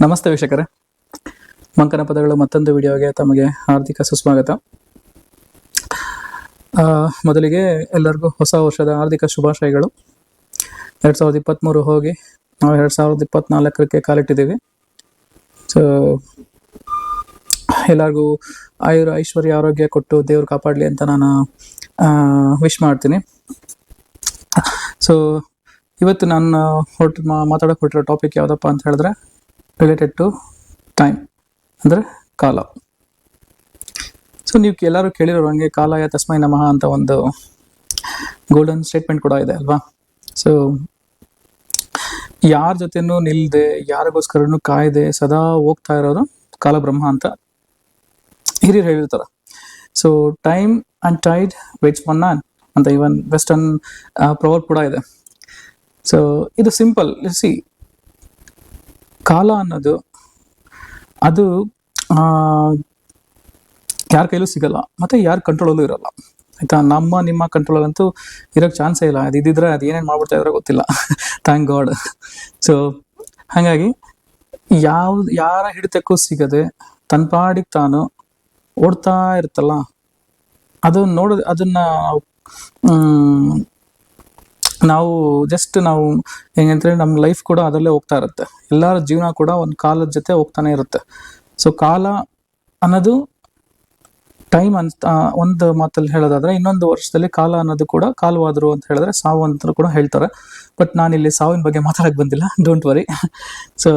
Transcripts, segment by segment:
ನಮಸ್ತೆ ವೀಕ್ಷಕರೇ, ಮಂಕನ ಪದಗಳು ಮತ್ತೊಂದು ವಿಡಿಯೋಗೆ ತಮಗೆ ಹಾರ್ದಿಕ ಸುಸ್ವಾಗತ. ಮೊದಲಿಗೆ ಎಲ್ಲರಿಗೂ ಹೊಸ ವರ್ಷದ ಹಾರ್ದಿಕ ಶುಭಾಶಯಗಳು. 2023 ಹೋಗಿ ನಾವು 2024ಕ್ಕೆ ಕಾಲಿಟ್ಟಿದ್ದೀವಿ. ಸೊ ಎಲ್ಲರಿಗೂ ಐಶ್ವರ್ಯ ಆರೋಗ್ಯ ಕೊಟ್ಟು ದೇವ್ರು ಕಾಪಾಡಲಿ ಅಂತ ನಾನು ವಿಶ್ ಮಾಡ್ತೀನಿ. ಸೊ ಇವತ್ತು ನಾನು ಮಾತಾಡೋಕೆ ಹೊರಟಿರೋ ಟಾಪಿಕ್ ಯಾವುದಪ್ಪ ಅಂತ ಹೇಳಿದ್ರೆ ರಿಲೇಟೆಡ್ ಟು ಟೈಮ್, ಅಂದರೆ ಕಾಲ. ಸೊ ನೀವು ಎಲ್ಲರೂ ಕೇಳಿರೋ ಹಂಗೆ ಕಾಲಾಯ ತಸ್ಮೈ ನಮಃ ಅಂತ ಒಂದು ಗೋಲ್ಡನ್ ಸ್ಟೇಟ್ಮೆಂಟ್ ಕೂಡ ಇದೆ ಅಲ್ವಾ. ಸೊ ಯಾರ ಜೊತೆನೂ ನಿಲ್ಲದೆ, ಯಾರಿಗೋಸ್ಕರನೂ ಕಾಯ್ದೆ ಸದಾ ಹೋಗ್ತಾ ಇರೋರು ಕಾಲಬ್ರಹ್ಮ ಅಂತ ಹಿರಿಯರು ಹೇಳಿರ್ತಾರೆ. So time and tide waits for none ಅಂತ ಇವನ್ ವೆಸ್ಟರ್ನ್ ಪ್ರವರ್ಬ್ ಕೂಡ ಇದೆ. ಸೊ ಇದು ಸಿಂಪಲ್. ಸಿ, ಕಾಲ ಅನ್ನೋದು ಅದು ಯಾರ ಕೈಲೂ ಸಿಗಲ್ಲ, ಮತ್ತು ಯಾರ ಕಂಟ್ರೋಲಲ್ಲೂ ಇರಲ್ಲ, ಆಯಿತಾ. ನಿಮ್ಮ ಕಂಟ್ರೋಲಲ್ಲಂತೂ ಇರೋಕ್ಕೆ ಚಾನ್ಸೇ ಇಲ್ಲ. ಅದು ಇದ್ದಿದ್ರೆ ಅದು ಏನೇನು ಮಾಡ್ಬಿಡ್ತಾ ಇದ್ರೆ ಗೊತ್ತಿಲ್ಲ. Thank god. ಸೊ ಹಾಗಾಗಿ ಯಾರ ಹಿಡಿತಕ್ಕೂ ಸಿಗದೆ ತನ್ನ ಪಾಡಿಗೆ ತಾನು ಓಡ್ತಾ ಇರುತ್ತಲ್ಲ, ಅದನ್ನು ನಾವು ಜಸ್ಟ್ ನಾವು ಹೆಂಗಂದ್ರೆ ನಮ್ಮ ಲೈಫ್ ಕೂಡ ಅದರಲ್ಲೇ ಹೋಗ್ತಾ ಇರುತ್ತೆ. ಎಲ್ಲರ ಜೀವನ ಕೂಡ ಒಂದು ಕಾಲದ ಜೊತೆ ಹೋಗ್ತಾನೆ ಇರುತ್ತೆ. ಸೊ ಕಾಲ ಅನ್ನೋದು ಟೈಮ್ ಅಂತ ಒಂದು ಮಾತಲ್ಲಿ ಹೇಳೋದಾದ್ರೆ, ಇನ್ನೊಂದು ವರ್ಷದಲ್ಲಿ ಕಾಲ ಅನ್ನೋದು ಕೂಡ ಕಾಲವಾದ್ರು ಅಂತ ಹೇಳಿದ್ರೆ ಸಾವು ಅಂತ ಕೂಡ ಹೇಳ್ತಾರೆ. ಬಟ್ ನಾನಿಲ್ಲಿ ಸಾವಿನ ಬಗ್ಗೆ ಮಾತಾಡಕ್ಕೆ ಬಂದಿಲ್ಲ, ಡೋಂಟ್ ವರಿ. ಸೊ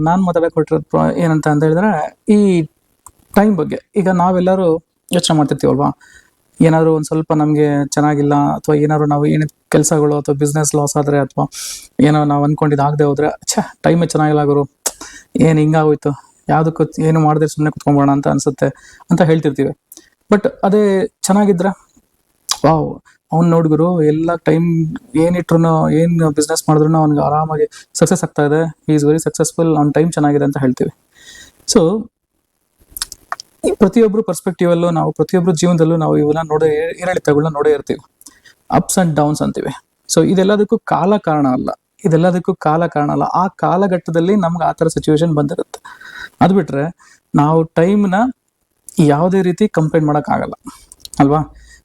ನಾನು ಮಾತಾಡಕ್ಕೆ ಹೊರಟಿರೋದು ಏನಂತ ಅಂತ ಹೇಳಿದ್ರೆ ಈ ಟೈಮ್ ಬಗ್ಗೆ. ಈಗ ನಾವೆಲ್ಲರೂ ಯೋಚನೆ ಮಾಡ್ತಿರ್ತೀವಲ್ವಾ, ಏನಾದರೂ ಒಂದು ಸ್ವಲ್ಪ ನಮಗೆ ಚೆನ್ನಾಗಿಲ್ಲ, ಅಥವಾ ಏನಾದ್ರು ನಾವು ಏನೇ ಕೆಲಸಗಳು ಅಥವಾ ಬಿಸ್ನೆಸ್ ಲಾಸ್ ಆದರೆ, ಅಥವಾ ಏನೋ ನಾವು ಅಂದ್ಕೊಂಡಿದ್ದು ಆಗದೆ ಹೋದರೆ, ಟೈಮೇ ಚೆನ್ನಾಗಿಲ್ಲ ಗುರು, ಏನು ಹಿಂಗಾಗೋಯ್ತು, ಯಾವುದಕ್ಕೂ ಏನು ಮಾಡಿದ್ರೆ ಸುಮ್ಮನೆ ಕುತ್ಕೊಂಬೋಣ ಅಂತ ಅನಿಸುತ್ತೆ ಅಂತ ಹೇಳ್ತಿರ್ತೀವಿ. ಬಟ್ ಅದೇ ಚೆನ್ನಾಗಿದ್ರೆ, ವಾವ್, ಅವ್ನು ನೋಡಿದ್ರು ಎಲ್ಲ ಟೈಮ್ ಏನಿಟ್ರು, ಏನು ಬಿಸ್ನೆಸ್ ಮಾಡಿದ್ರು ಅವ್ನಿಗೆ ಆರಾಮಾಗಿ ಸಕ್ಸಸ್ ಆಗ್ತಾ ಇದೆ, ಹಿ ಈಸ್ ವೆರಿ ಸಕ್ಸಸ್ಫುಲ್, ಅವ್ನ ಟೈಮ್ ಚೆನ್ನಾಗಿದೆ ಅಂತ ಹೇಳ್ತೀವಿ. ಸೊ ಪ್ರತಿಯೊಬ್ಬರು ಪರ್ಸ್ಪೆಕ್ಟಿವಲ್ಲೂ ನಾವು ಪ್ರತಿಯೊಬ್ಬರು ಜೀವನದಲ್ಲೂ ನಾವು ಇವನ್ನ ಏರಿಳಿತಗಳನ್ನ ನೋಡೇ ಇರ್ತೀವಿ. ಅಪ್ಸ್ ಅಂಡ್ ಡೌನ್ಸ್ ಅಂತೀವಿ. ಸೊ ಇದೆಲ್ಲದಕ್ಕೂ ಕಾಲ ಕಾರಣ ಅಲ್ಲ. ಆ ಕಾಲಘಟ್ಟದಲ್ಲಿ ನಮ್ಗೆ ಆ ಥರ ಸಿಚುವೇಶನ್ ಬಂದಿರುತ್ತೆ. ಅದು ಬಿಟ್ರೆ ನಾವು ಟೈಮ್ನ ಯಾವುದೇ ರೀತಿ ಕಂಪ್ಲೇಂಟ್ ಮಾಡೋಕ್ಕಾಗಲ್ಲ ಅಲ್ವಾ.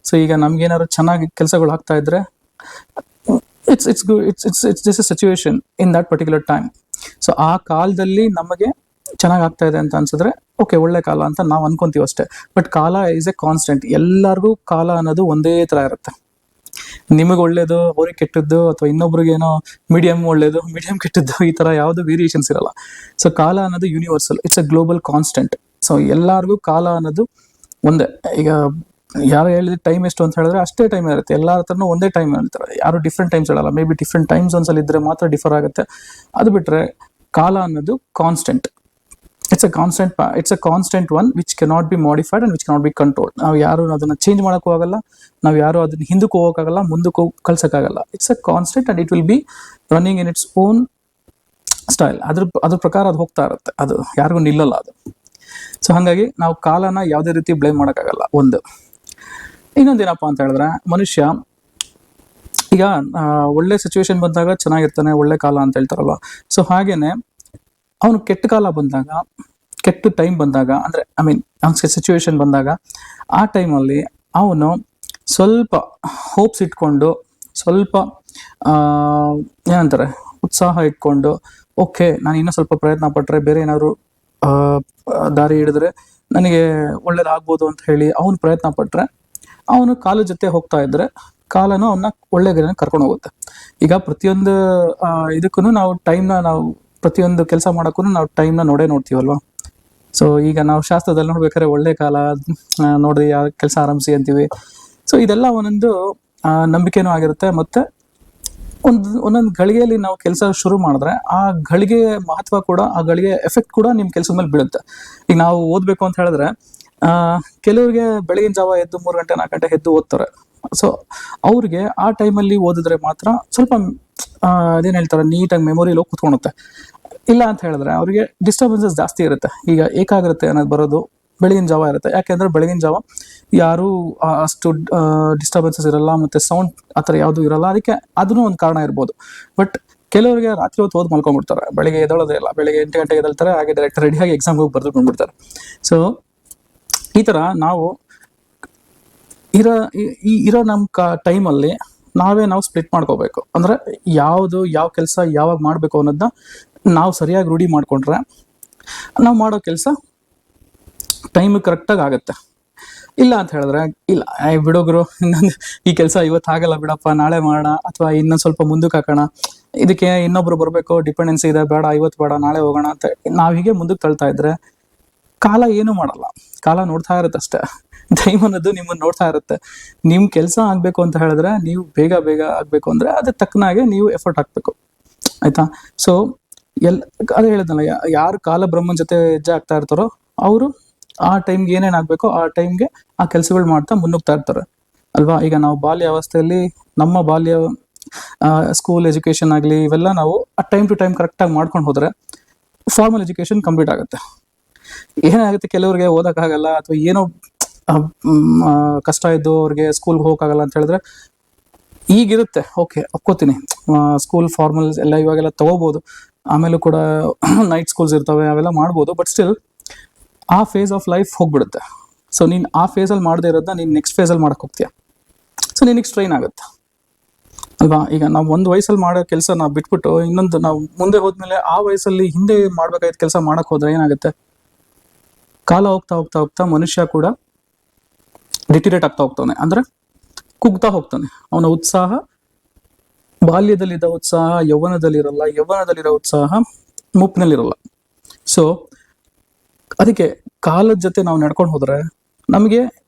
ಸೊ ಈಗ ನಮ್ಗೇನಾದ್ರು ಚೆನ್ನಾಗಿ ಕೆಲಸಗಳು ಆಗ್ತಾ ಇದ್ರೆ, it's good, it's just A situation in that particular time. So ಆ ಕಾಲದಲ್ಲಿ ನಮಗೆ ಚೆನ್ನಾಗಿ ಆಗ್ತಾ ಇದೆ ಅಂತ ಅನ್ಸಿದ್ರೆ ಓಕೆ, ಒಳ್ಳೆ ಕಾಲ ಅಂತ ನಾವು ಅನ್ಕೊಂತೀವಿ ಅಷ್ಟೇ. ಬಟ್ ಕಾಲ ಈಸ್ ಎ ಕಾನ್ಸ್ಟೆಂಟ್. ಎಲ್ಲರಿಗೂ ಕಾಲ ಅನ್ನೋದು ಒಂದೇ ಥರ ಇರುತ್ತೆ. ನಿಮಗೆ ಒಳ್ಳೇದು, ಅವ್ರಿಗೆ ಕೆಟ್ಟದ್ದು, ಅಥವಾ ಇನ್ನೊಬ್ರಿಗೇನೋ ಮೀಡಿಯಂ ಒಳ್ಳೇದು, ಮೀಡಿಯಂ ಕೆಟ್ಟದ್ದು, ಈ ಥರ ಯಾವುದು ವೇರಿಯೇಷನ್ಸ್ ಇರಲ್ಲ. ಸೊ ಕಾಲ ಅನ್ನೋದು universal, it's A global constant. So ಎಲ್ಲರಿಗೂ ಕಾಲ ಅನ್ನೋದು ಒಂದೇ. ಈಗ ಯಾರು ಹೇಳಿದ್ರೆ ಟೈಮ್ ಎಷ್ಟು ಅಂತ ಹೇಳಿದ್ರೆ ಅಷ್ಟೇ ಟೈಮ್ ಇರುತ್ತೆ. ಎಲ್ಲರ ಹತ್ರನೂ ಒಂದೇ ಟೈಮ್ ಹೇಳ್ತಾರೆ, ಯಾರು ಡಿಫ್ರೆಂಟ್ ಟೈಮ್ಸ್ ಹೇಳಲ್ಲ. ಮೇ ಬಿ ಡಿಫ್ರೆಂಟ್ ಟೈಮ್ ಝೋನ್ಸಲ್ಲಿ ಇದ್ದರೆ ಮಾತ್ರ ಡಿಫರ್ ಆಗುತ್ತೆ. ಅದು ಬಿಟ್ಟರೆ ಕಾಲ ಅನ್ನೋದು constant. It's a constant one which cannot be modified and which cannot be controlled. ನಾವು ಯಾರು ಅದನ್ನು ಚೇಂಜ್ ಮಾಡೋಕ್ಕೂ ಆಗಲ್ಲ, ನಾವು ಯಾರು ಅದನ್ನ ಹಿಂದಕ್ಕೂ ಹೋಗೋಕ್ಕಾಗಲ್ಲ, ಮುಂದಕ್ಕೂ ಕಳ್ಸೋಕ್ಕಾಗಲ್ಲ. It's a constant and it will be running in its own style. ಅದ್ರ ಪ್ರಕಾರ ಅದು ಹೋಗ್ತಾ ಇರುತ್ತೆ, ಅದು ಯಾರಿಗೂ ನಿಲ್ಲಲ್ಲ ಅದು. ಸೊ ಹಾಗಾಗಿ ನಾವು ಕಾಲನ ಯಾವುದೇ ರೀತಿ ಬ್ಲೇಮ್ ಮಾಡೋಕ್ಕಾಗಲ್ಲ. ಒಂದು ಇನ್ನೊಂದೇನಪ್ಪ ಅಂತ ಹೇಳಿದ್ರೆ, ಮನುಷ್ಯ ಈಗ ಒಳ್ಳೆ ಸಿಚುವೇಶನ್ ಬಂದಾಗ ಚೆನ್ನಾಗಿರ್ತಾನೆ, ಒಳ್ಳೆ ಕಾಲ ಅಂತ ಹೇಳ್ತಾರಲ್ವ. ಸೊ ಹಾಗೇನೆ ಅವನು ಕೆಟ್ಟ ಕಾಲ ಬಂದಾಗ, ಕೆಟ್ಟ ಟೈಮ್ ಬಂದಾಗ, ಅಂದರೆ ಅವ್ನಿಗೆ ಸಿಚುವೇಶನ್ ಬಂದಾಗ, ಆ ಟೈಮಲ್ಲಿ ಅವನು ಸ್ವಲ್ಪ ಹೋಪ್ಸ್ ಇಟ್ಕೊಂಡು, ಸ್ವಲ್ಪ ಏನಂತಾರೆ ಉತ್ಸಾಹ ಇಟ್ಕೊಂಡು, ಓಕೆ ನಾನು ಇನ್ನೂ ಸ್ವಲ್ಪ ಪ್ರಯತ್ನ ಪಟ್ಟರೆ, ಬೇರೆ ಏನಾದರೂ ದಾರಿ ಹಿಡಿದ್ರೆ ನನಗೆ ಒಳ್ಳೇದಾಗ್ಬೋದು ಅಂತ ಹೇಳಿ ಅವನು ಪ್ರಯತ್ನ ಪಟ್ಟರೆ, ಅವನು ಕಾಲದ ಜೊತೆ ಹೋಗ್ತಾ ಇದ್ರೆ ಕಾಲನೂ ಅವನ್ನ ಒಳ್ಳೆ ಗತಿಗೆ ಕರ್ಕೊಂಡು ಹೋಗುತ್ತೆ. ಈಗ ಪ್ರತಿಯೊಂದು ಇದಕ್ಕೂ ನಾವು ಟೈಮ್ನ, ನಾವು ಪ್ರತಿಯೊಂದು ಕೆಲಸ ಮಾಡೋಕ್ಕೂ ನಾವು ಟೈಮ್ನ ನೋಡ್ತೀವಲ್ವ. ಸೊ ಈಗ ನಾವು ಶಾಸ್ತ್ರದಲ್ಲಿ ನೋಡ್ಬೇಕಾದ್ರೆ ಒಳ್ಳೆ ಕಾಲ ನೋಡಿ ಕೆಲಸ ಆರಂಭಿಸಿ ಅಂತೀವಿ. ಸೊ ಇದೆಲ್ಲ ಒಂದೊಂದು ನಂಬಿಕೆನೂ ಆಗಿರುತ್ತೆ. ಮತ್ತು ಒಂದೊಂದು ಗಳಿಗೆಯಲ್ಲಿ ನಾವು ಕೆಲಸ ಶುರು ಮಾಡಿದ್ರೆ ಆ ಗಳಿಗೆ ಮಹತ್ವ ಕೂಡ, ಆ ಗಳಿಗೆ ಎಫೆಕ್ಟ್ ಕೂಡ ನಿಮ್ಮ ಕೆಲಸದ ಮೇಲೆ ಬೀಳುತ್ತೆ. ಈಗ ನಾವು ಓದಬೇಕು ಅಂತ ಹೇಳಿದ್ರೆ, ಕೆಲವರಿಗೆ ಬೆಳಗಿನ ಜಾವ ಎದ್ದು 3 ಗಂಟೆ 4 ಗಂಟೆ ಎದ್ದು ಓದ್ತಾರೆ. ಸೊ ಅವ್ರಿಗೆ ಆ ಟೈಮಲ್ಲಿ ಓದಿದ್ರೆ ಮಾತ್ರ ಸ್ವಲ್ಪ ಅದೇನು ಹೇಳ್ತಾರೆ, ನೀಟಾಗಿ ಮೆಮೊರಿಲಿ ಹೋಗಿ ಕೂತ್ಕೊಳುತ್ತೆ. ಇಲ್ಲ ಅಂತ ಹೇಳಿದ್ರೆ ಅವರಿಗೆ ಡಿಸ್ಟರ್ಬೆನ್ಸಸ್ ಜಾಸ್ತಿ ಇರುತ್ತೆ. ಈಗ ಏಕಾಗ್ರತೆ ಅನ್ನೋದು ಬರೋದು ಬೆಳಗಿನ ಜಾವ ಇರುತ್ತೆ. ಯಾಕೆಂದರೆ ಬೆಳಗಿನ ಜಾವ ಯಾರೂ ಅಷ್ಟು ಡಿಸ್ಟರ್ಬೆನ್ಸಸ್ ಇರಲ್ಲ, ಮತ್ತು ಸೌಂಡ್ ಆ ಥರ ಯಾವುದೂ ಇರಲ್ಲ. ಅದಕ್ಕೆ ಅದೂ ಒಂದು ಕಾರಣ ಇರ್ಬೋದು. ಬಟ್ ಕೆಲವರಿಗೆ ರಾತ್ರಿ ಹೊತ್ತು ಓದ್ ಮಲ್ಕೊಂಡ್ಬಿಡ್ತಾರೆ, ಬೆಳಿಗ್ಗೆ ಎದೊಳೋದೇ ಇಲ್ಲ, ಬೆಳಿಗ್ಗೆ 8 ಗಂಟೆಗೆ ಎದ್ದೇಳ್ತಾರೆ, ಹಾಗೆ ಡೈರೆಕ್ಟ್ ರೆಡಿಯಾಗಿ ಎಕ್ಸಾಮ್ ಹೋಗಿ ಬರೆದು ಬಂದ್ಬಿಡ್ತಾರೆ. ಸೊ ಈ ತರ ನಾವು ಇರೋ ನಮ್ಮ ಟೈಮಲ್ಲಿ ನಾವು ಸ್ಪ್ಲಿಟ್ ಮಾಡ್ಕೋಬೇಕು. ಅಂದ್ರೆ ಯಾವ ಕೆಲಸ ಯಾವಾಗ ಮಾಡಬೇಕು ಅನ್ನೋದನ್ನ ನಾವು ಸರಿಯಾಗಿ ರೂಢಿ ಮಾಡ್ಕೊಂಡ್ರೆ ನಾವು ಮಾಡೋ ಕೆಲಸ ಟೈಮ್ ಕರೆಕ್ಟಾಗಿ ಆಗುತ್ತೆ. ಇಲ್ಲ ಅಂತ ಹೇಳಿದ್ರೆ ಇಲ್ಲ ಬಿಡೋಗ್ರು, ಇನ್ನೊಂದು ಈ ಕೆಲಸ ಇವತ್ತು ಆಗಲ್ಲ ಬಿಡಪ್ಪ, ನಾಳೆ ಮಾಡೋಣ, ಅಥವಾ ಇನ್ನೊಂದು ಸ್ವಲ್ಪ ಮುಂದಕ್ಕೆ ಹಾಕೋಣ, ಇದಕ್ಕೆ ಇನ್ನೊಬ್ರು ಬರಬೇಕು, ಡಿಪೆಂಡೆನ್ಸಿ ಇದೆ, ಬೇಡ ಇವತ್ತು ಬೇಡ ನಾಳೆ ಹೋಗೋಣ ಅಂತ ನಾವು ಹೀಗೆ ಮುಂದಕ್ಕೆ ತಳ್ತಾ ಇದ್ರೆ ಕಾಲ ಏನು ಮಾಡಲ್ಲ. ಕಾಲ ನೋಡ್ತಾ ಇರುತ್ತೆ ಅಷ್ಟೇ. ಟೈಮ್ ಅನ್ನೋದು ನಿಮ್ಮನ್ನು ನೋಡ್ತಾ ಇರುತ್ತೆ. ನಿಮ್ ಕೆಲಸ ಆಗ್ಬೇಕು ಅಂತ ಹೇಳಿದ್ರೆ, ನೀವು ಬೇಗ ಆಗ್ಬೇಕು ಅಂದ್ರೆ ಅದಕ್ಕೆ ತಕ್ಕನಾಗೆ ನೀವು ಎಫರ್ಟ್ ಹಾಕ್ಬೇಕು, ಆಯ್ತಾ? ಸೊ ಅದೇ ಹೇಳಿದ್ನಲ್ಲ, ಯಾರು ಕಾಲ ಬ್ರಹ್ಮನ್ ಜೊತೆ ಹೆಜ್ಜೆ ಆಗ್ತಾ ಇರ್ತಾರೋ ಅವರು ಆ ಟೈಮ್ಗೆ ಏನೇನ್ ಆಗ್ಬೇಕೋ ಆ ಟೈಮ್ಗೆ ಆ ಕೆಲಸಗಳು ಮಾಡ್ತಾ ಮುನ್ನುಗ್ತಾ ಇರ್ತಾರೆ ಅಲ್ವಾ. ಈಗ ನಾವು ಬಾಲ್ಯ ಅವಸ್ಥೆಯಲ್ಲಿ ನಮ್ಮ ಬಾಲ್ಯ ಸ್ಕೂಲ್ ಎಜುಕೇಶನ್ ಆಗಲಿ ಇವೆಲ್ಲ ನಾವು ಟೈಮ್ ಟು ಟೈಮ್ ಕರೆಕ್ಟಾಗಿ ಮಾಡ್ಕೊಂಡು ಹೋದ್ರೆ ಫಾರ್ಮಲ್ ಎಜುಕೇಶನ್ ಕಂಪ್ಲೀಟ್ ಆಗುತ್ತೆ. ಏನಾಗುತ್ತೆ, ಕೆಲವ್ರಿಗೆ ಓದಕ್ಕಾಗಲ್ಲ ಅಥವಾ ಏನೋ ಕಷ್ಟ ಇದ್ದು ಅವ್ರಿಗೆ ಸ್ಕೂಲ್ಗೆ ಹೋಗಕ್ಕಾಗಲ್ಲ ಅಂತ ಹೇಳಿದ್ರೆ ಈಗಿರುತ್ತೆ, ಓಕೆ ಒಪ್ಕೋತೀನಿ, ಸ್ಕೂಲ್ ಫಾರ್ಮಲ್ಸ್ ಎಲ್ಲ ಇವಾಗೆಲ್ಲ ತಗೋಬಹುದು, ಆಮೇಲೂ ಕೂಡ ನೈಟ್ ಸ್ಕೂಲ್ಸ್ ಇರ್ತವೆ, ಅವೆಲ್ಲ ಮಾಡ್ಬೋದು. ಬಟ್ ಸ್ಟಿಲ್ ಆ ಫೇಸ್ ಆಫ್ ಲೈಫ್ ಹೋಗ್ಬಿಡುತ್ತೆ. ಸೊ ನೀನು ಆ ಫೇಸಲ್ಲಿ ಮಾಡದೇ ಇರೋದನ್ನ ನೀನು ನೆಕ್ಸ್ಟ್ ಫೇಸಲ್ಲಿ ಮಾಡಕ್ ಹೋಗ್ತೀಯ. ಸೊ ನಿನಗೆ ಸ್ಟ್ರೈನ್ ಆಗುತ್ತೆ ಅಲ್ವಾ. ಈಗ ನಾವು ಒಂದು ವಯಸ್ಸಲ್ಲಿ ಮಾಡೋ ಕೆಲಸ ನಾವು ಬಿಟ್ಬಿಟ್ಟು ಇನ್ನೊಂದು ನಾವು ಮುಂದೆ ಹೋದ್ಮೇಲೆ ಆ ವಯಸ್ಸಲ್ಲಿ ಹಿಂದೆ ಮಾಡ್ಬೇಕಾದ ಕೆಲಸ ಮಾಡಕ್ ಹೋದ್ರೆ ಏನಾಗುತ್ತೆ, ಕಾಲ ಹೋಗ್ತಾ ಮನುಷ್ಯ ಕೂಡ ಡಿಟಿರೇಟ್ ಆಗ್ತಾ ಹೋಗ್ತಾನೆ, ಅಂದ್ರೆ ಕುಗ್ತಾ ಹೋಗ್ತಾನೆ. ಅವನ ಉತ್ಸಾಹ ಬಾಲ್ಯದಲ್ಲಿದ್ದ ಉತ್ಸಾಹ ಯೌವನದಲ್ಲಿರಲ್ಲ, ಯೌವನದಲ್ಲಿರೋ ಉತ್ಸಾಹ ಮುಪ್ಪಿನಲ್ಲಿರಲ್ಲ. ಸೊ ಅದಕ್ಕೆ ಕಾಲದ ಜೊತೆ ನಾವು ನಡ್ಕೊಂಡು ಹೋದ್ರೆ ನಮಗೆ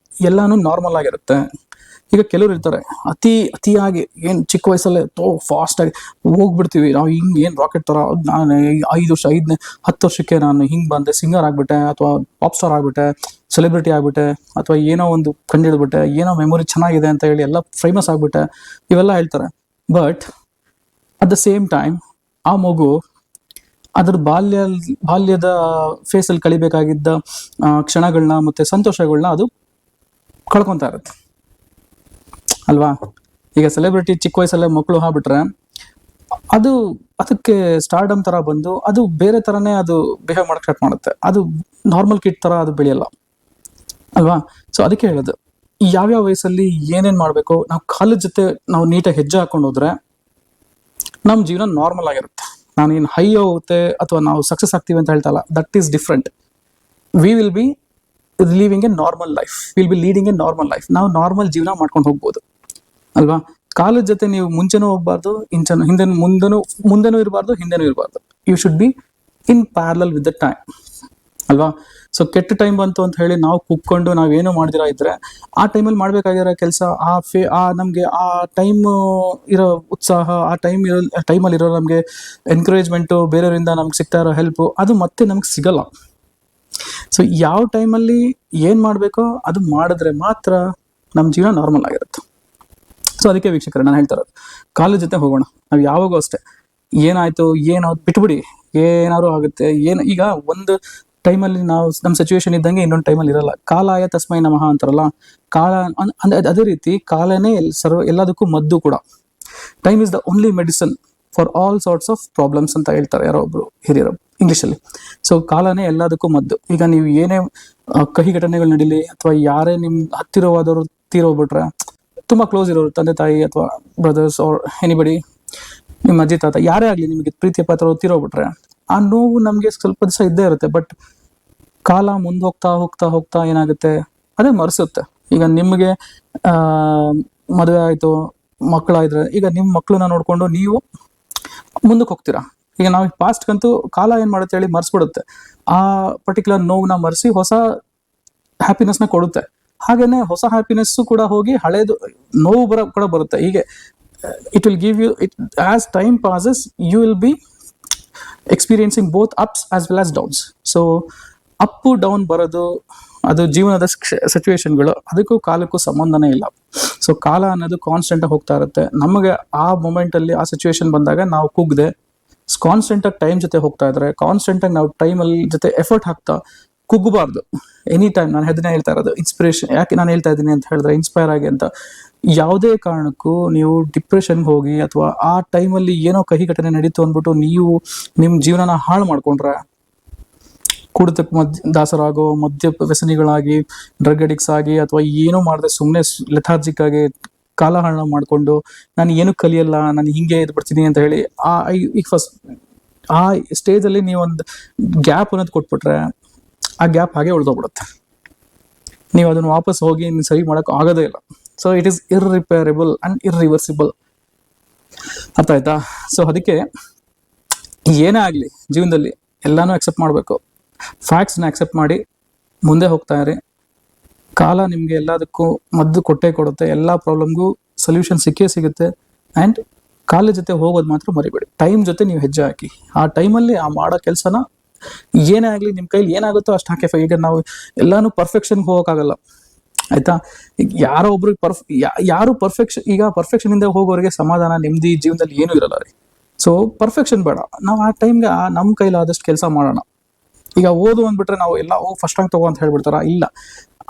ಎಲ್ಲಾನು ನಾರ್ಮಲ್ ಆಗಿರುತ್ತೆ. ಈಗ ಕೆಲವ್ರು ಇರ್ತಾರೆ ಅತಿಯಾಗಿ ಏನ್ ಚಿಕ್ಕ ವಯಸ್ಸಲ್ಲೇ ಫಾಸ್ಟ್ ಆಗಿ ಹೋಗ್ಬಿಡ್ತೀವಿ ನಾವು, ಹಿಂಗ್ ಏನ್ ರಾಕೆಟ್ ತರ, ನಾನು 10 ವರ್ಷಕ್ಕೆ ನಾನು ಹಿಂಗ್ ಬಂದೆ, ಸಿಂಗರ್ ಆಗ್ಬಿಟ್ಟೆ, ಅಥವಾ ಪಾಪ್ ಸ್ಟಾರ್ ಆಗ್ಬಿಟ್ಟೆ, ಸೆಲೆಬ್ರಿಟಿ ಆಗ್ಬಿಟ್ಟೆ, ಅಥವಾ ಏನೋ ಒಂದು ಕಂಡಿಡ್ಬಿಟ್ಟೆ, ಏನೋ ಮೆಮೊರಿ ಚೆನ್ನಾಗಿದೆ ಅಂತ ಹೇಳಿ ಎಲ್ಲ ಫೇಮಸ್ ಆಗ್ಬಿಟ್ಟೆ, ಇವೆಲ್ಲ ಹೇಳ್ತಾರೆ. But at the same time ಆ ಮಗು ಅದ್ರ ಬಾಲ್ಯದ ಫೇಸಲ್ಲಿ ಕಳಿಬೇಕಾಗಿದ್ದ ಕ್ಷಣಗಳನ್ನ ಮತ್ತೆ ಸಂತೋಷಗಳನ್ನ ಅದು ಕಳ್ಕೊಂತಾ ಇರುತ್ತೆ ಅಲ್ವಾ. ಈಗ ಸೆಲೆಬ್ರಿಟಿ ಚಿಕ್ಕ ವಯಸ್ಸಲ್ಲೇ ಮಕ್ಕಳು ಆಗ್ಬಿಟ್ರೆ ಅದಕ್ಕೆ ಸ್ಟಾರ್ಡಮ್ ತರ ಬಂದು ಅದು ಬೇರೆ ತರನೇ ಅದು ಬಿಹೇವ್ ಮಾಡಕ್ ಸ್ಟಾರ್ಟ್ ಮಾಡುತ್ತೆ. ಅದು ನಾರ್ಮಲ್ ಕಿಡ್ ತರ ಅದು ಬೆಳೆಯಲ್ಲ ಅಲ್ವಾ. ಸೊ ಅದಕ್ಕೆ ಹೇಳೋದು, ಯಾವ್ಯಾವ ವಯಸ್ಸಲ್ಲಿ ಏನೇನ್ ಮಾಡ್ಬೇಕು, ನಾವು ಕಾಲದ ಜೊತೆ ನಾವು ನೀಟಾಗಿ ಹೆಜ್ಜೆ ಹಾಕೊಂಡು ಹೋದ್ರೆ ನಮ್ ಜೀವನ ನಾರ್ಮಲ್ ಆಗಿರುತ್ತೆ. ನಾನೇನು ಹೈ ಹೋಗುತ್ತೆ ಅಥವಾ ನಾವು ಸಕ್ಸಸ್ ಆಗ್ತೀವಿ ಅಂತ ಹೇಳ್ತಲ್ಲ, that is different. We will be living a normal life, will be leading a normal life. ನಾವು ನಾರ್ಮಲ್ ಜೀವನ ಮಾಡ್ಕೊಂಡು ಹೋಗ್ಬೋದು ಅಲ್ವಾ. ಕಾಲದ ಜೊತೆ ನೀವು ಮುಂಚೆನೂ ಹೋಗ್ಬಾರ್ದು, ಮುಂದೆನೂ ಇರಬಾರ್ದು, ಹಿಂದೆನೂ ಇರಬಾರ್ದು. You should be in parallel with the time ಅಲ್ವಾ. ಸೊ ಕೆಟ್ಟ ಟೈಮ್ ಬಂತು ಅಂತ ಹೇಳಿ ನಾವು ಕುಕ್ಕೊಂಡು ನಾವೇನು ಮಾಡ್ದಿರಾ ಇದ್ರೆ ಆ ಟೈಮಲ್ಲಿ ಮಾಡ್ಬೇಕಾಗಿರೋ ಕೆಲಸ ನಮ್ಗೆ ಆ ಟೈಮ್ ಇರೋ ಉತ್ಸಾಹ, ಆ ಟೈಮಲ್ಲಿ ಇರೋ ನಮ್ಗೆ ಎನ್ಕರೇಜ್ಮೆಂಟು, ಬೇರೆಯವರಿಂದ ನಮ್ಗೆ ಸಿಗ್ತಾ ಇರೋ ಹೆಲ್ಪ್, ಅದು ಮತ್ತೆ ನಮ್ಗೆ ಸಿಗಲ್ಲ. ಸೊ ಯಾವ ಟೈಮಲ್ಲಿ ಏನ್ ಮಾಡ್ಬೇಕೋ ಅದು ಮಾಡಿದ್ರೆ ಮಾತ್ರ ನಮ್ಮ ಜೀವನ ನಾರ್ಮಲ್ ಆಗಿರುತ್ತೆ. ಸೊ ಅದಕ್ಕೆ ವೀಕ್ಷಕರೇ ನಾನು ಹೇಳ್ತಾ ಇರೋದು, ಕಾಲದ ಜೊತೆ ಹೋಗೋಣ. ನಾವು ಯಾವಾಗೂ ಅಷ್ಟೇ ಏನಾಯ್ತು ಏನೋ ಬಿಟ್ಬಿಡಿ, ಏನಾದ್ರು ಆಗುತ್ತೆ. ಈಗ ಒಂದು ಟೈಮಲ್ಲಿ ನಾವು ನಮ್ಮ ಸಿಚುವೇಶನ್ ಇದ್ದಂಗೆ ಇನ್ನೊಂದು ಟೈಮಲ್ಲಿ ಇರಲ್ಲ. ಕಾಲಾಯ ತಸ್ಮೈ ನಮಃ ಅಂತಾರಲ್ಲ, ಕಾಲ ಅದೇ ರೀತಿ ಕಾಲನೇ ಎಲ್ಲದಕ್ಕೂ ಮದ್ದು ಕೂಡ. Time is the only medicine for all sorts of problems ಅಂತ ಹೇಳ್ತಾರೆ ಯಾರೋ ಒಬ್ರು ಹಿರಿಯರು ಇಂಗ್ಲಿಷಲ್ಲಿ. ಸೊ ಕಾಲನೇ ಎಲ್ಲದಕ್ಕೂ ಮದ್ದು. ಈಗ ನೀವು ಏನೇ ಕಹಿ ಘಟನೆಗಳು ನಡೀಲಿ, ಅಥವಾ ಯಾರೇ ನಿಮ್ ಹತ್ತಿರವಾದವರು ತೀರೋಗ್ಬಿಟ್ರೆ, ತುಂಬಾ ಕ್ಲೋಸ್ ಇರೋರು, ತಂದೆ ತಾಯಿ ಅಥವಾ ಬ್ರದರ್ಸ್ ಆರ್ ಎನಿಬಡಿ, ನಿಮ್ಮ ಅಜ್ಜಿ ತಾತ ಯಾರೇ ಆಗ್ಲಿ, ನಿಮಗೆ ಪ್ರೀತಿಯ ಪಾತ್ರ ತೀರೋಗ್ಬಿಟ್ರೆ ಆ ನೋವು ನಮ್ಗೆ ಸ್ವಲ್ಪ ದಿವಸ ಇದ್ದೇ ಇರುತ್ತೆ. ಬಟ್ ಕಾಲ ಮುಂದೆ ಹೋಗ್ತಾ ಏನಾಗುತ್ತೆ, ಅದೇ ಮರೆಸುತ್ತೆ. ಈಗ ನಿಮ್ಗೆ ಮದುವೆ ಆಯ್ತು, ಮಕ್ಕಳಾಯ್ತಾರೆ, ಈಗ ನಿಮ್ ಮಕ್ಕಳನ್ನ ನೋಡ್ಕೊಂಡು ನೀವು ಮುಂದಕ್ಕೆ ಹೋಗ್ತೀರಾ. ಈಗ ನಾವು ಪಾಸ್ಟ್ಗಂತೂ ಕಾಲ ಏನ್ ಮಾಡುತ್ತೆ ಹೇಳಿ ಮರ್ಸ್ಬಿಡುತ್ತೆ. ಆ ಪರ್ಟಿಕ್ಯುಲರ್ ನೋವನ್ನ ಮರೆಸಿ ಹೊಸ ಹ್ಯಾಪಿನೆಸ್ ನ ಕೊಡುತ್ತೆ. ಹಾಗೇನೆ ಹೊಸ ಹ್ಯಾಪಿನೆಸ್ ಕೂಡ ಹೋಗಿ ಹಳೇದು ನೋವು ಕೂಡ ಬರುತ್ತೆ. ಹೀಗೆ it will give you it as time passes, you will be experiencing both ups as well as downs. So up down ಬರೋದು ಅದು ಜೀವನದ ಸಿಚುವೇಶನ್ಗಳು, ಅದಕ್ಕೂ ಕಾಲಕ್ಕೂ ಸಂಬಂಧನೇ ಇಲ್ಲ. ಸೊ ಕಾಲ ಅನ್ನೋದು ಕಾನ್ಸ್ಟೆಂಟ್ ಆಗಿ ಹೋಗ್ತಾ ಇರುತ್ತೆ. ನಮಗೆ ಆ ಮೊಮೆಂಟ್ ಅಲ್ಲಿ ಆ ಸಿಚುವೇಶನ್ ಬಂದಾಗ ನಾವು ಕುಗ್ದೆ ಕಾನ್ಸ್ಟೆಂಟ್ ಆಗಿ ಟೈಮ್ ಜೊತೆ ಹೋಗ್ತಾ ಇದ್ರೆ, ಕಾನ್ಸ್ಟೆಂಟ್ ಆಗಿ ನಾವು ಟೈಮಲ್ಲಿ ಜೊತೆ ಎಫರ್ಟ್ ಹಾಕ್ತಾ ಕುಗ್ಗಬಾರ್ದು ಎನಿ ಟೈಮ್. ನಾನು ಅದನ್ನ ಹೇಳ್ತಾ ಇರೋದು ಇನ್ಸ್ಪಿರೇಷನ್ ಯಾಕೆ ನಾನು ಹೇಳ್ತಾ ಇದ್ದೀನಿ ಅಂತ ಹೇಳಿದ್ರೆ, ಇನ್ಸ್ಪೈರ್ ಆಗಿ ಅಂತ. ಯಾವುದೇ ಕಾರಣಕ್ಕೂ ನೀವು ಡಿಪ್ರೆಷನ್ಗೆ ಹೋಗಿ ಅಥವಾ ಆ ಟೈಮಲ್ಲಿ ಏನೋ ಕಹಿ ಘಟನೆ ನಡೀತು ಅಂದ್ಬಿಟ್ಟು ನೀವು ನಿಮ್ಮ ಜೀವನನ ಹಾಳು ಮಾಡ್ಕೊಂಡ್ರೆ, ಕುಡಿತಕ್ಕೆ ದಾಸರಾಗೋ, ಮದ್ಯ ವ್ಯಸನಿಗಳಾಗಿ, ಡ್ರಗ್ ಅಡಿಕ್ಟ್ಸ್ ಆಗಿ, ಅಥವಾ ಏನೂ ಮಾಡದೆ ಸುಮ್ಮನೆ ಲೆಥಾರ್ಜಿಕ್ ಆಗಿ ಕಾಲಹರಣ ಮಾಡಿಕೊಂಡು ನಾನು ಏನು ಕಲಿಯಲ್ಲ, ನಾನು ಹಿಂಗೆ ಇದ್ಬಿಡ್ತೀನಿ ಅಂತ ಹೇಳಿ ಈಗ ಫಸ್ಟ್ ಆ ಸ್ಟೇಜಲ್ಲಿ ನೀವೊಂದು ಗ್ಯಾಪ್ ಅನ್ನೋದು ಕೊಟ್ಬಿಟ್ರೆ, ಆ ಗ್ಯಾಪ್ ಹಾಗೆ ಉಳ್ದೋಗ್ಬಿಡುತ್ತೆ. ನೀವು ಅದನ್ನು ವಾಪಸ್ ಹೋಗಿ ಸರಿ ಮಾಡೋಕೆ ಆಗೋದೇ ಇಲ್ಲ. So it is irreparable and irreversible. ಅರ್ಥ ಆಯ್ತಾ? ಸೊ ಅದಕ್ಕೆ ಏನೇ ಆಗಲಿ ಜೀವನದಲ್ಲಿ ಎಲ್ಲಾನು ಅಕ್ಸೆಪ್ಟ್ ಮಾಡಬೇಕು. ಫ್ಯಾಕ್ಟ್ಸ್ನ ಅಕ್ಸೆಪ್ಟ್ ಮಾಡಿ ಮುಂದೆ ಹೋಗ್ತಾ ಇರಿ. ಕಾಲ ನಿಮಗೆ ಎಲ್ಲದಕ್ಕೂ ಮದ್ದು ಕೊಟ್ಟೇ ಕೊಡುತ್ತೆ. ಎಲ್ಲ ಪ್ರಾಬ್ಲಮ್ಗೂ ಸೊಲ್ಯೂಷನ್ ಸಿಕ್ಕೇ ಸಿಗುತ್ತೆ. ಆ್ಯಂಡ್ ಕಾಲ ಜೊತೆ ಹೋಗೋದು ಮಾತ್ರ ಮರಿಬೇಡಿ. ಟೈಮ್ ಜೊತೆ ನೀವು ಹೆಜ್ಜೆ ಹಾಕಿ. ಆ ಟೈಮಲ್ಲಿ ಆ ಮಾಡೋ ಕೆಲಸನ ಏನೇ ಆಗಲಿ ನಿಮ್ಮ ಕೈಲಿ ಏನಾಗುತ್ತೋ ಅಷ್ಟು ಹಾಕಿ. ಈಗ ನಾವು ಎಲ್ಲಾನು ಪರ್ಫೆಕ್ಷನ್ಗೆ ಹೋಗೋಕ್ಕಾಗಲ್ಲ, ಆಯ್ತಾ? ಈಗ ಯಾರೋ ಒಬ್ರಿಗೆ ಯಾರು ಪರ್ಫೆಕ್ಷನ್, ಈಗ ಪರ್ಫೆಕ್ಷನಿಂದ ಹೋಗೋರಿಗೆ ಸಮಾಧಾನ, ನೆಮ್ಮದಿ ಜೀವನದಲ್ಲಿ ಏನೂ ಇರಲ್ಲ ರೀ. ಸೊ ಪರ್ಫೆಕ್ಷನ್ ಬೇಡ. ನಾವು ಆ ಟೈಮ್ಗೆ ನಮ್ಮ ಕೈಲಾದಷ್ಟು ಕೆಲಸ ಮಾಡೋಣ. ಈಗ ಓದು ಅಂದ್ಬಿಟ್ರೆ ನಾವು ಎಲ್ಲ ಫಸ್ಟ್ ರ್ಯಾಂಕ್ ತಗೋ ಅಂತ ಹೇಳ್ಬಿಡ್ತಾರ? ಇಲ್ಲ,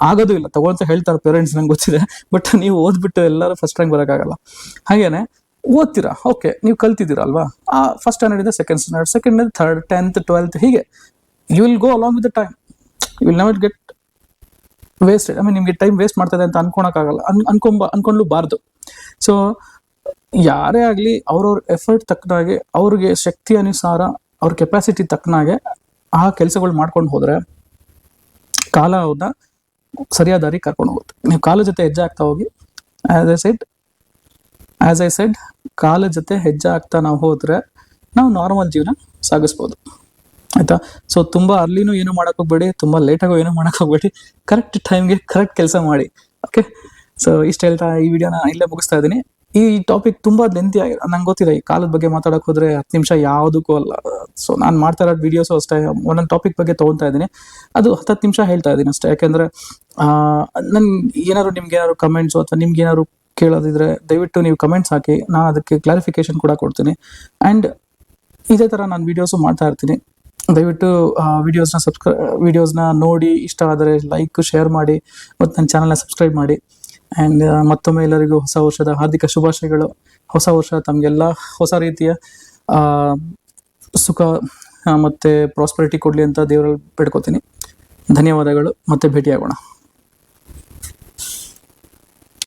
ಆಗೋದು ಇಲ್ಲ. ತಗೋ ಅಂತ ಹೇಳ್ತಾರೆ ಪೇರೆಂಟ್ಸ್, ನಂಗೆ ಗೊತ್ತಿದೆ. ಬಟ್ ನೀವು ಓದ್ಬಿಟ್ಟು ಎಲ್ಲರೂ ಫಸ್ಟ್ ರ್ಯಾಂಕ್ ಬರೋಕ್ಕಾಗಲ್ಲ. ಹಾಗೇನೆ ಓದ್ತೀರಾ, ಓಕೆ, ನೀವು ಕಲ್ತಿದ್ದೀರಾ ಅಲ್ವಾ? ಆ ಫಸ್ಟ್ ಸ್ಟ್ಯಾಂಡರ್ಡಿಂದ second standard, second, third, 10th, 12th, ಹೀಗೆ you will go along with the time. You will never get wasted. ನಿಮಗೆ ಟೈಮ್ ವೇಸ್ಟ್ ಮಾಡ್ತದೆ ಅಂತ ಅನ್ಕೊಳಕ್ಕಾಗಲ್ಲ, ಅನ್ಕೊಂಡ್ಲೂಬಾರ್ದು. ಸೊ ಯಾರೇ ಆಗಲಿ ಅವ್ರವ್ರ ಎಫರ್ಟ್ ತಕ್ಕನಾಗೆ, ಅವ್ರಿಗೆ ಶಕ್ತಿ ಅನುಸಾರ, ಅವ್ರ ಕೆಪಾಸಿಟಿ ತಕ್ಕನಾಗೆ ಆ ಕೆಲಸಗಳು ಮಾಡ್ಕೊಂಡು ಹೋದ್ರೆ ಕಾಲ ಅವ್ರನ್ನ ಸರಿಯಾದ ದಾರಿ ಕರ್ಕೊಂಡು ಹೋಗುತ್ತೆ. ನೀವು ಕಾಲ ಜೊತೆ ಹೆಜ್ಜೆ ಆಗ್ತಾ ಹೋಗಿ. ಆಸ್ ಐ ಸೆಡ್ ಕಾಲ ಜೊತೆ ಹೆಜ್ಜೆ ಆಗ್ತಾ ನಾವು ಹೋದ್ರೆ ನಾವು ನಾರ್ಮಲ್ ಜೀವನ ಸಾಗಿಸ್ಬೋದು, ಆಯ್ತಾ? ಸೊ ತುಂಬ ಅರ್ಲಿನೂ ಏನು ಮಾಡಕ್ ಹೋಗ್ಬೇಡಿ, ತುಂಬ ಲೇಟಾಗೂ ಏನು ಮಾಡಕ್ ಹೋಗ್ಬೇಡಿ. ಕರೆಕ್ಟ್ ಟೈಮ್ಗೆ ಕರೆಕ್ಟ್ ಕೆಲಸ ಮಾಡಿ. ಓಕೆ, ಸೊ ಇಷ್ಟು ಹೇಳ್ತಾ ಈ ವಿಡಿಯೋನ ಇಲ್ಲೇ ಮುಗಿಸ್ತಾ ಇದ್ದೀನಿ. ಈ ಟಾಪಿಕ್ ತುಂಬ ಲೆಂತಿ ಆಗಿದೆ, ನಂಗೆ ಗೊತ್ತಿದೆ. ಈ ಕಾಲದ ಬಗ್ಗೆ ಮಾತಾಡೋಕೆ ಹೋದ್ರೆ 10 ನಿಮಿಷ ಯಾವುದಕ್ಕೂ ಅಲ್ಲ. ಸೊ ನಾನು ಮಾಡ್ತಾ ಇರೋ ವಿಡಿಯೋಸು ಅಷ್ಟೇ, ಒಂದೊಂದು ಟಾಪಿಕ್ ಬಗ್ಗೆ ತೊಗೊತಾ ಇದ್ದೀನಿ. ಅದು 10 ನಿಮಿಷ ಹೇಳ್ತಾ ಇದ್ದೀನಿ ಅಷ್ಟೇ. ಯಾಕೆಂದರೆ ನಿಮ್ಗೆ ಏನಾದ್ರು ಕಮೆಂಟ್ಸು ಅಥವಾ ನಿಮ್ಗೆ ಏನಾದ್ರು ಕೇಳೋದಿದ್ರೆ ದಯವಿಟ್ಟು ನೀವು ಕಮೆಂಟ್ಸ್ ಹಾಕಿ, ನಾನು ಅದಕ್ಕೆ ಕ್ಲಾರಿಫಿಕೇಶನ್ ಕೂಡ ಕೊಡ್ತೀನಿ. ಆ್ಯಂಡ್ ಇದೇ ಥರ ನಾನು ವೀಡಿಯೋಸು ಮಾಡ್ತಾ ಇರ್ತೀನಿ. ದಯವಿಟ್ಟು ವಿಡಿಯೋಸ್ನ ನೋಡಿ ಇಷ್ಟ ಆದರೆ ಲೈಕ್, ಶೇರ್ ಮಾಡಿ ಮತ್ತು ನನ್ನ ಚಾನಲ್ನ ಸಬ್ಸ್ಕ್ರೈಬ್ ಮಾಡಿ. ಆ್ಯಂಡ್ ಮತ್ತೊಮ್ಮೆ ಎಲ್ಲರಿಗೂ ಹೊಸ ವರ್ಷದ ಹಾರ್ದಿಕ ಶುಭಾಶಯಗಳು. ಹೊಸ ವರ್ಷ ತಮಗೆಲ್ಲ ಹೊಸ ರೀತಿಯ ಸುಖ ಮತ್ತು ಪ್ರಾಸ್ಪರಿಟಿ ಕೊಡಲಿ ಅಂತ ದೇವರಲ್ಲಿ ಬೇಡ್ಕೋತೀನಿ. ಧನ್ಯವಾದಗಳು. ಮತ್ತೆ ಭೇಟಿಯಾಗೋಣ.